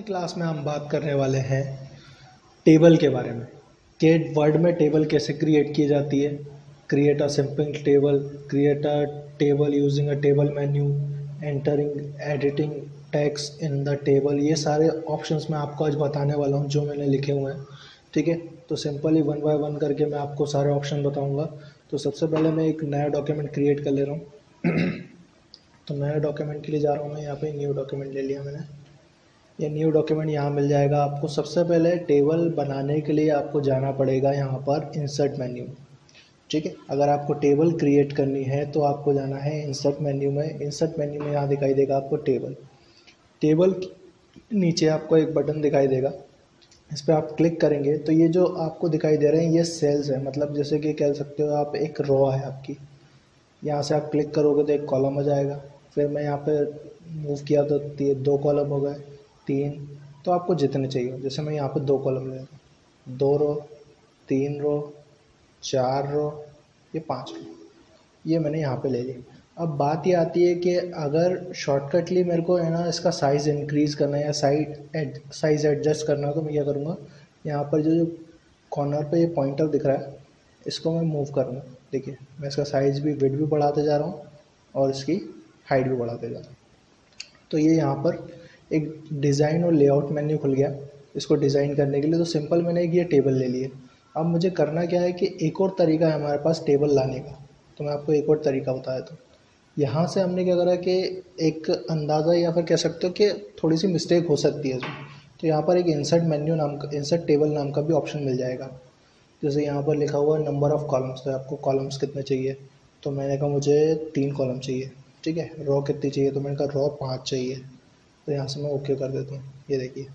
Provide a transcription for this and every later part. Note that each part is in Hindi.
की क्लास में हम बात करने वाले हैं टेबल के बारे में कि वर्ड में टेबल कैसे क्रिएट की जाती है। Create a simple table, create a table using a table menu, entering editing text in the table. ये सारे ऑप्शंस मैं आपको आज बताने वाला हूँ जो मैंने लिखे हुए हैं। ठीक है, तो सिंपली वन बाय वन करके मैं आपको सारे ऑप्शन बताऊँगा। तो सबसे पहले मैं एक नया डॉक्यूमेंट क्रिएट कर ले रहा हूँ। तो नया डॉक्यूमेंट के लिए जा रहा हूँ मैं। यहाँ पे न्यू डॉक्यूमेंट ले लिया मैंने। ये न्यू डॉक्यूमेंट यहाँ मिल जाएगा आपको। सबसे पहले टेबल बनाने के लिए आपको जाना पड़ेगा यहाँ पर इंसर्ट मेन्यू। ठीक है, अगर आपको टेबल क्रिएट करनी है तो आपको जाना है इंसर्ट मेन्यू में। इंसर्ट मेन्यू में यहाँ दिखाई देगा आपको टेबल। टेबल नीचे आपको एक बटन दिखाई देगा, इस पर आप क्लिक करेंगे तो ये जो आपको दिखाई दे रहे हैं ये सेल्स है। मतलब जैसे कि कह सकते हो आप एक रो है आपकी, यहाँ से आप क्लिक करोगे तो एक कॉलम आ जाएगा। फिर मैं यहाँ पे मूव किया तो दो कॉलम हो गए, तीन। तो आपको जितने चाहिए, जैसे मैं यहाँ पे दो कॉलम ले रहा हूँ, 2 रो, 3 रो, 4 रो, ये 5 रो, ये मैंने यहाँ पे ले ली। अब बात ये आती है कि अगर शॉर्टकटली मेरे को है ना इसका साइज़ इंक्रीज़ करना है या साइज़ एडजस्ट करना है तो मैं क्या करूँगा, यहाँ पर जो कॉर्नर पे ये पॉइंटर दिख रहा है इसको मैं मूव करूँगा। देखिए मैं इसका साइज़ भी, विड्थ भी बढ़ाते जा रहा हूँ और इसकी हाइट भी बढ़ाते जा रहा हूँ। तो ये यहाँ पर एक डिज़ाइन और लेआउट मेन्यू खुल गया। इसको डिज़ाइन करने के लिए तो सिंपल मैंने एक ये टेबल ले ली है। अब मुझे करना क्या है कि एक और तरीका है हमारे पास टेबल लाने का। तो मैं आपको एक और तरीका बता देता हूँ। यहाँ से हमने क्या करा कि एक अंदाज़ा या फिर कह सकते हो कि थोड़ी सी मिस्टेक हो सकती है इसमें। तो यहाँ पर एक इंसर्ट मेन्यू नाम का, इंसर्ट टेबल नाम का भी ऑप्शन मिल जाएगा। जैसे यहाँ पर लिखा हुआ है नंबर ऑफ़ कॉलम्स, तो आपको कॉलम्स कितने चाहिए। तो मैंने कहा मुझे 3 कॉलम चाहिए। ठीक है, रो कितनी चाहिए, तो मैंने कहा रो 5 चाहिए। तो यहाँ से मैं ओके कर देता हूँ। ये देखिए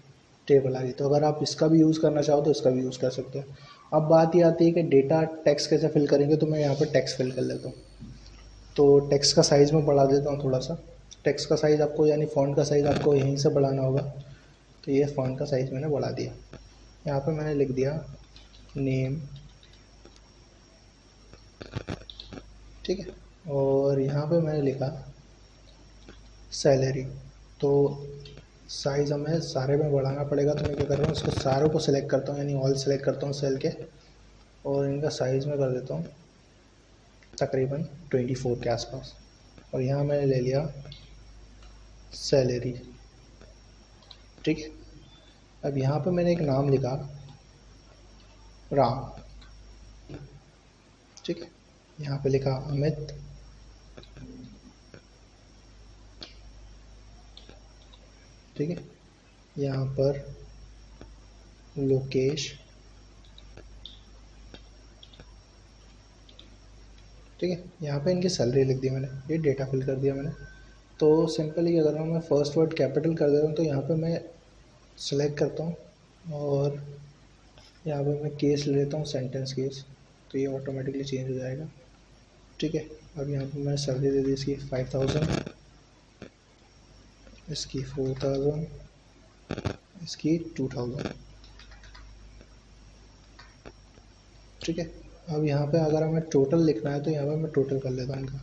टेबल आ गई। तो अगर आप इसका भी यूज़ करना चाहो तो इसका भी यूज़ कर सकते हैं। अब बात ये आती है कि डेटा टेक्स्ट कैसे फिल करेंगे। तो मैं यहाँ पर टेक्स्ट फिल कर लेता हूँ। तो टेक्स्ट का साइज़ मैं बढ़ा देता हूँ थोड़ा सा। टेक्स्ट का साइज़ आपको यानी फ़ॉन्ट का साइज़ आपको यहीं से बढ़ाना होगा। तो ये फ़ॉन्ट का साइज़ मैंने बढ़ा दिया। यहाँ पर मैंने लिख दिया नेम। ठीक है, और यहाँ पे मैंने लिखा सैलरी। तो साइज़ हमें सारे में बढ़ाना पड़ेगा। तो मैं क्या कर रहा हूँ, इसको सारों को सिलेक्ट करता हूँ यानी ऑल सेलेक्ट करता हूँ सेल के, और इनका साइज़ में कर देता हूँ तकरीबन 24 के आसपास। और यहाँ मैंने ले लिया सैलरी। ठीक है, अब यहाँ पे मैंने एक नाम लिखा राम। ठीक है, यहाँ पे लिखा अमित। ठीक है, यहाँ पर लोकेश। ठीक है, यहाँ पे इनकी सैलरी लिख दी मैंने, ये डेटा फिल कर दिया मैंने। तो सिंपली क्या कर रहा हूँ मैं, फर्स्ट वर्ड कैपिटल कर देता हूँ। तो यहाँ पे मैं सेलेक्ट करता हूँ और यहाँ पे मैं केस ले लेता हूँ, सेंटेंस केस। तो ये ऑटोमेटिकली चेंज हो जाएगा। ठीक है, अब यहाँ पे मैं सैलरी दे दी इसकी 5000, इसकी 4000, इसकी 2000। ठीक है, अब यहाँ पे अगर हमें टोटल लिखना है तो यहाँ पे मैं टोटल कर लेता हूँ इनका।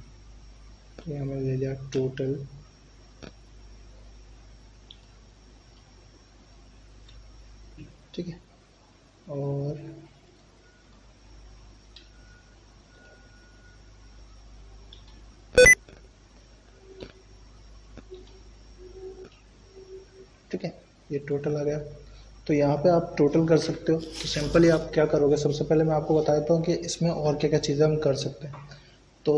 तो यहाँ मैंने ले लिया टोटल। ठीक है, और ठीक है, ये टोटल आ गया। तो यहाँ पे आप टोटल कर सकते हो। तो सिंपली आप क्या करोगे, सबसे पहले मैं आपको बता देता हूँ कि इसमें और क्या क्या चीज़ें हम कर सकते हैं। तो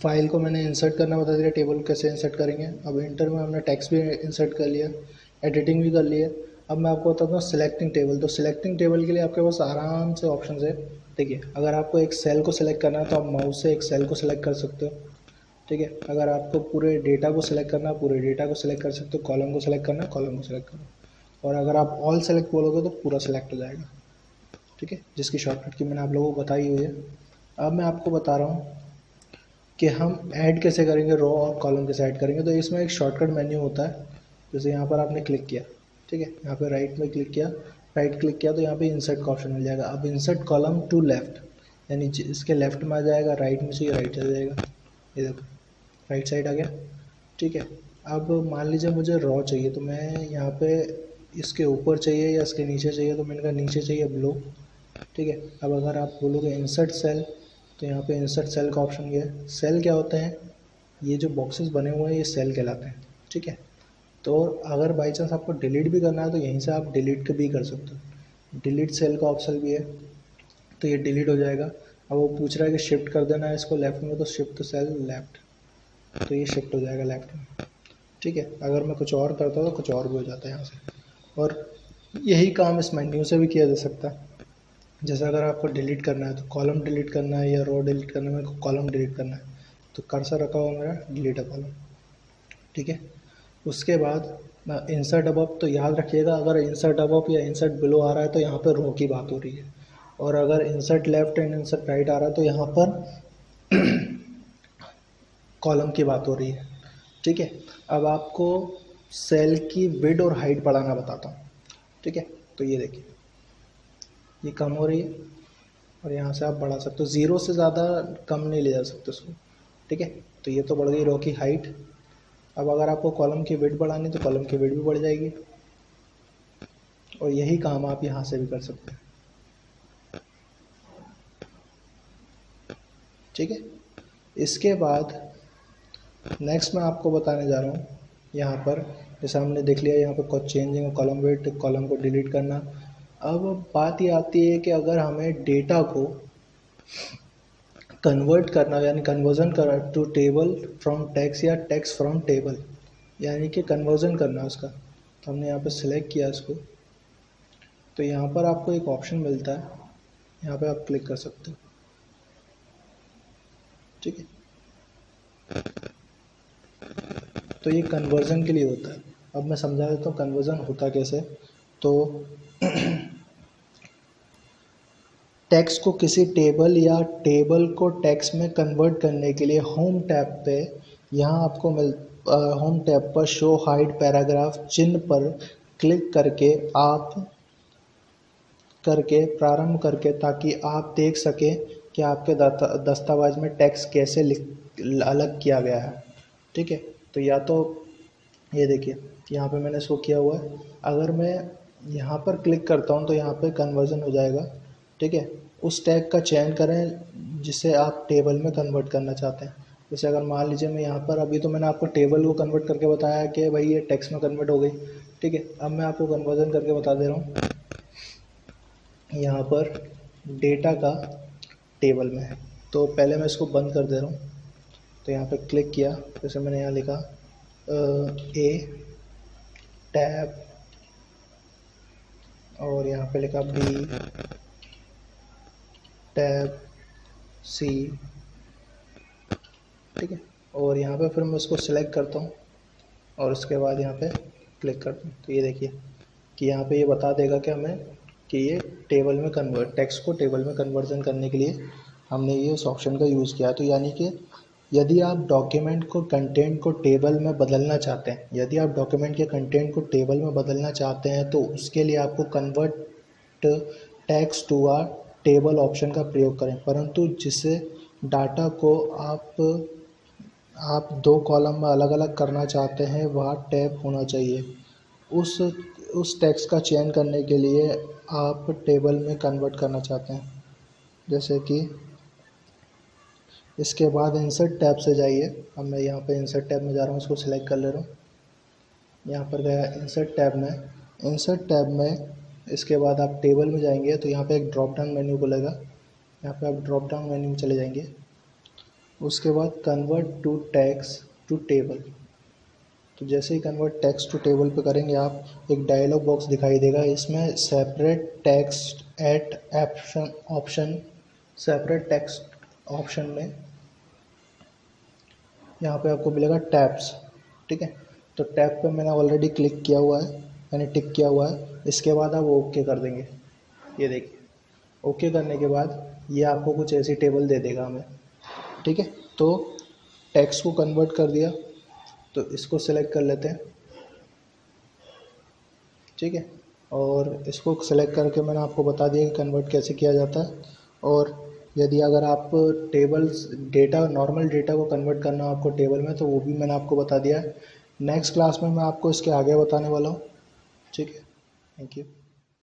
फाइल को मैंने इंसर्ट करना बता दिया, टेबल कैसे इंसर्ट करेंगे। अब इंटर में हमने टेक्स्ट भी इंसर्ट कर लिया, एडिटिंग भी कर लिया। अब मैं आपको बताता हूँ सिलेक्टिंग टेबल। तो सिलेक्टिंग टेबल के लिए आपके पास आराम से ऑप्शन है। देखिए, अगर आपको एक सेल को सिलेक्ट करना है तो आप माउस से एक सेल को सिलेक्ट कर सकते हो। ठीक है, अगर आपको पूरे डेटा को सिलेक्ट करना है, पूरे डेटा को सिलेक्ट कर सकते हो। कॉलम को सिलेक्ट करना है, कॉलम को सिलेक्ट करो। और अगर आप ऑल सेलेक्ट बोलोगे तो पूरा सिलेक्ट हो जाएगा। ठीक है, जिसकी शॉर्टकट की मैंने आप लोगों को बताई हुई है। अब मैं आपको बता रहा हूँ कि हम ऐड कैसे करेंगे, रो और कॉलम कैसे ऐड करेंगे। तो इसमें एक शॉर्टकट मेन्यू होता है। जैसे यहाँ पर आपने क्लिक किया, ठीक है, यहाँ पे राइट में क्लिक किया, राइट क्लिक किया तो यहाँ पे इंसर्ट का ऑप्शन मिल जाएगा। अब इंसर्ट कॉलम टू लेफ्ट, यानी इसके लेफ्ट में आ जाएगा, राइट में चाहिए राइट चला जाएगा। ये देखो राइट साइड आ गया। ठीक है, अब मान लीजिए मुझे रॉ चाहिए, तो मैं यहाँ पे इसके ऊपर चाहिए या इसके नीचे चाहिए, तो मैंने कहा नीचे चाहिए ब्लो। ठीक है, अब अगर आप बोलोगे इंसर्ट सेल, तो यहाँ पे इंसर्ट सेल का ऑप्शन ये है। सेल क्या होते हैं, ये जो बॉक्सेस बने हुए हैं ये सेल कहलाते हैं। ठीक है, तो अगर बाई चांस आपको डिलीट भी करना है तो यहीं से आप डिलीट भी कर सकते हो, डिलीट सेल का ऑप्शन भी है, तो ये डिलीट हो जाएगा। अब वो पूछ रहा है कि शिफ्ट कर देना है इसको लेफ़्ट में, तो शिफ्ट सेल लेफ़्ट, तो ये शिफ्ट हो जाएगा लेफ़्ट में। ठीक है, अगर मैं कुछ और करता हूँ तो कुछ और भी हो जाता है यहाँ से। और यही काम इस मेन्यू से भी किया जा सकता है। जैसे अगर आपको डिलीट करना है तो कॉलम डिलीट करना है या रो डिलीट करना है, मेरे को कॉलम डिलीट करना है, तो कर्सर रखा हुआ मेरा डिलीट अ कॉलम। ठीक है, उसके बाद इंसर्ट अबव, तो याद रखिएगा अगर इंसर्ट अबव या इंसर्ट बिलो आ रहा है तो यहाँ पर रो की बात हो रही है, और अगर insert left end insert right आ रहा है तो यहाँ पर कॉलम की बात हो रही है। ठीक है, अब आपको सेल की विड्थ और हाइट बढ़ाना बताता हूँ। ठीक है, तो ये देखिए ये कम हो रही है और यहाँ से आप बढ़ा सकते हो, ज़ीरो से ज़्यादा कम नहीं ले जा सकते उसको। ठीक है, तो ये तो बढ़ गई रो की हाइट। अब अगर आपको कॉलम की विड्थ बढ़ानी तो कॉलम की विड्थ भी बढ़ जाएगी, और यही काम आप यहाँ से भी कर सकते हैं। ठीक है, इसके बाद नेक्स्ट मैं आपको बताने जा रहा हूँ, यहाँ पर जैसे हमने देख लिया यहाँ पर कुछ चेंजिंग कॉलम वेट, कॉलम को डिलीट करना। अब बात ये आती है कि अगर हमें डेटा को कन्वर्ट करना, यानी कन्वर्जन करना टू टेबल फ्रॉम टेक्स्ट या टेक्स्ट फ्रॉम टेबल, यानी कि कन्वर्जन करना उसका, तो हमने यहाँ पर सिलेक्ट किया इसको, तो यहाँ पर आपको एक ऑप्शन मिलता है, यहाँ पे आप क्लिक कर सकते हो। ठीक है, तो ये कन्वर्जन के लिए होता है। अब मैं समझा देता हूँ कन्वर्जन होता कैसे। तो टेक्स्ट को किसी टेबल या टेबल को टेक्स्ट में कन्वर्ट करने के लिए होम टैब पे, यहाँ आपको होम टैब पर शो हाइड पैराग्राफ चिन्ह पर क्लिक करके आप करके प्रारंभ करके, ताकि आप देख सकें कि आपके दस्तावेज में टेक्स्ट कैसे अलग किया गया है। ठीक है, तो या तो ये देखिए यहाँ पे मैंने शो किया हुआ है, अगर मैं यहाँ पर क्लिक करता हूँ तो यहाँ पे कन्वर्जन हो जाएगा। ठीक है, उस टैग का चयन करें जिसे आप टेबल में कन्वर्ट करना चाहते हैं। जैसे अगर मान लीजिए मैं यहाँ पर, अभी तो मैंने आपको टेबल को कन्वर्ट करके बताया कि भाई ये टेक्स्ट में कन्वर्ट हो गई। ठीक है, अब मैं आपको कन्वर्जन करके बता दे रहा हूँ, यहाँ पर डेटा का टेबल में है, तो पहले मैं इसको बंद कर दे रहा हूँ। तो यहाँ पे क्लिक किया, जैसे मैंने यहाँ लिखा ए टैब, और यहाँ पे लिखा बी टैब सी। ठीक है, और यहाँ पे फिर मैं इसको सिलेक्ट करता हूँ और उसके बाद यहाँ पे क्लिक करता हूँ, तो ये देखिए कि यहाँ पे ये बता देगा कि हमें कि ये टेबल में टेक्स्ट को टेबल में कन्वर्जन करने के लिए हमने ये उस ऑप्शन का यूज़ किया। तो यानी कि यदि आप डॉक्यूमेंट को कंटेंट को टेबल में बदलना चाहते हैं, यदि आप डॉक्यूमेंट के कंटेंट को टेबल में बदलना चाहते हैं, तो उसके लिए आपको convert text to a table option का प्रयोग करें, परंतु जिससे डाटा को आप दो कॉलम में अलग अलग करना चाहते हैं वह टैब होना चाहिए। उस टेक्स्ट का चयन करने के लिए आप टेबल में कन्वर्ट करना चाहते हैं, जैसे कि इसके बाद इंसर्ट टैब से जाइए। अब मैं यहाँ पे इंसर्ट टैब में जा रहा हूँ, इसको सिलेक्ट कर ले रहा हूँ, यहाँ पर गया इंसर्ट टैब में। इंसर्ट टैब में इसके बाद आप टेबल में जाएंगे तो यहाँ पे एक ड्रॉप डाउन मेन्यू खुलेगा, यहाँ पे आप ड्रॉप डाउन मेन्यू में चले जाएंगे। उसके बाद convert to text to table, तो जैसे ही कन्वर्ट टेक्स्ट टू टेबल पे करेंगे आप, एक डायलॉग बॉक्स दिखाई देगा, इसमें separate text at option separate text option में यहाँ पे आपको मिलेगा टैब्स। ठीक है, तो टैब पे मैंने ऑलरेडी क्लिक किया हुआ है, मैंने टिक किया हुआ है। इसके बाद आप ओके कर देंगे, ये देखिए ओके करने के बाद ये आपको कुछ ऐसी टेबल दे देगा हमें। ठीक है, तो टेक्स्ट को कन्वर्ट कर दिया, तो इसको सिलेक्ट कर लेते हैं। ठीक है, और इसको सिलेक्ट करके मैंने आपको बता दिया कि कन्वर्ट कैसे किया जाता है। और यदि अगर आप टेबल्स डेटा नॉर्मल डेटा को कन्वर्ट करना हो आपको टेबल में, तो वो भी मैंने आपको बता दिया है। नेक्स्ट क्लास में मैं आपको इसके आगे बताने वाला हूँ। ठीक है, थैंक यू।